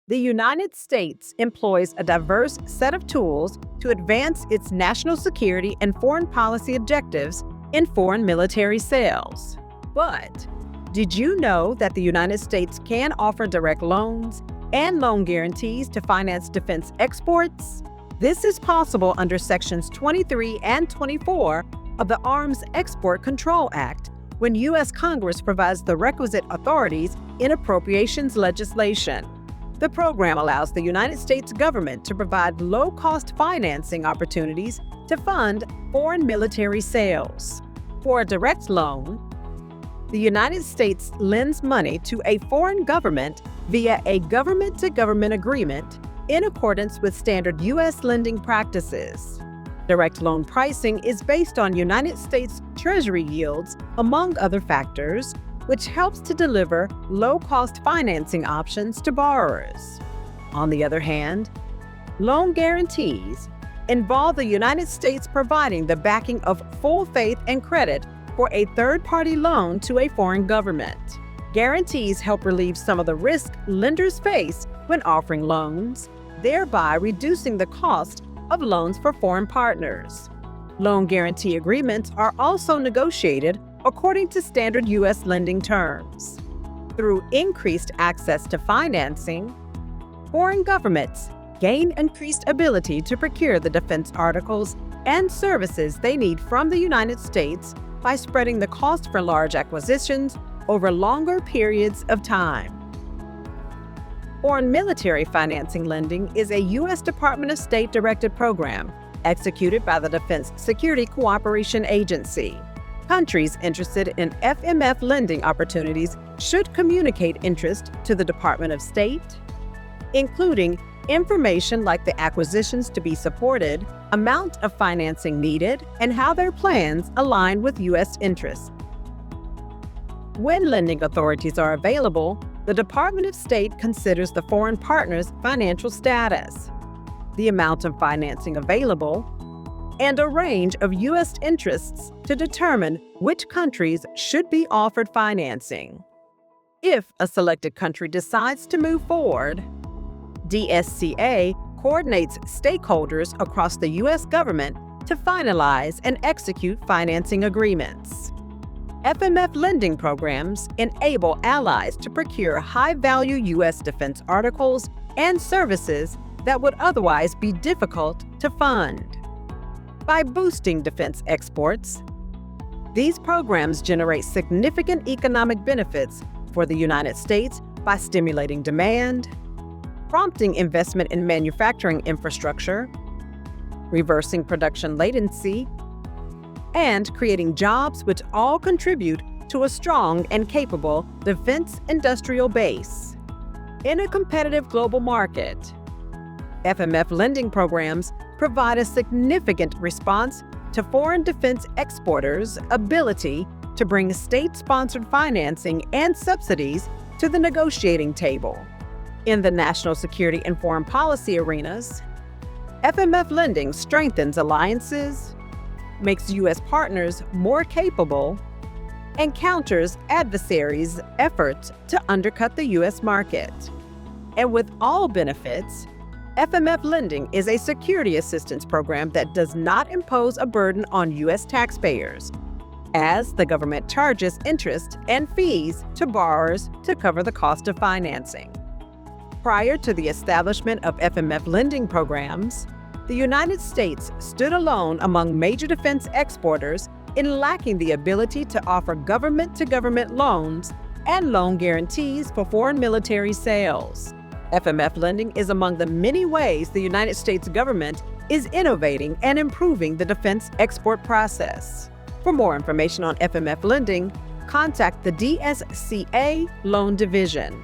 The United States employs a diverse set of tools to advance its national security and foreign policy objectives in foreign military sales. But did you know that the United States can offer direct loans and loan guarantees to finance defense exports? This is possible under Sections 23 and 24 of the Arms Export Control Act when U.S. Congress provides the requisite authorities in appropriations legislation. The program allows the United States government to provide low-cost financing opportunities to fund foreign military sales. For a direct loan, the United States lends money to a foreign government via a government-to-government agreement in accordance with standard U.S. lending practices. Direct loan pricing is based on United States Treasury yields, among other factors, which helps to deliver low-cost financing options to borrowers. On the other hand, loan guarantees involve the United States providing the backing of full faith and credit for a third-party loan to a foreign government. Guarantees help relieve some of the risk lenders face when offering loans, thereby reducing the cost of loans for foreign partners. Loan guarantee agreements are also negotiated according to standard U.S. lending terms. Through increased access to financing, foreign governments gain increased ability to procure the defense articles and services they need from the United States by spreading the cost for large acquisitions over longer periods of time. Foreign military financing lending is a U.S. Department of State directed program executed by the Defense Security Cooperation Agency. Countries interested in FMF lending opportunities should communicate interest to the Department of State, including information like the acquisitions to be supported, amount of financing needed, and how their plans align with U.S. interests. When lending authorities are available, the Department of State considers the foreign partner's financial status, the amount of financing available, and a range of U.S. interests to determine which countries should be offered financing. If a selected country decides to move forward, DSCA coordinates stakeholders across the U.S. government to finalize and execute financing agreements. FMF lending programs enable allies to procure high-value U.S. defense articles and services that would otherwise be difficult to fund. By boosting defense exports, these programs generate significant economic benefits for the United States by stimulating demand, prompting investment in manufacturing infrastructure, reversing production latency, and creating jobs which all contribute to a strong and capable defense industrial base. In a competitive global market, FMF lending programs provide a significant response to foreign defense exporters' ability to bring state-sponsored financing and subsidies to the negotiating table. In the national security and foreign policy arenas, FMF lending strengthens alliances, makes U.S. partners more capable, and counters adversaries' efforts to undercut the U.S. market. And with all benefits, FMF lending is a security assistance program that does not impose a burden on U.S. taxpayers, as the government charges interest and fees to borrowers to cover the cost of financing. Prior to the establishment of FMF lending programs, the United States stood alone among major defense exporters in lacking the ability to offer government-to-government loans and loan guarantees for foreign military sales. FMF lending is among the many ways the United States government is innovating and improving the defense export process. For more information on FMF lending, contact the DSCA Loan Division.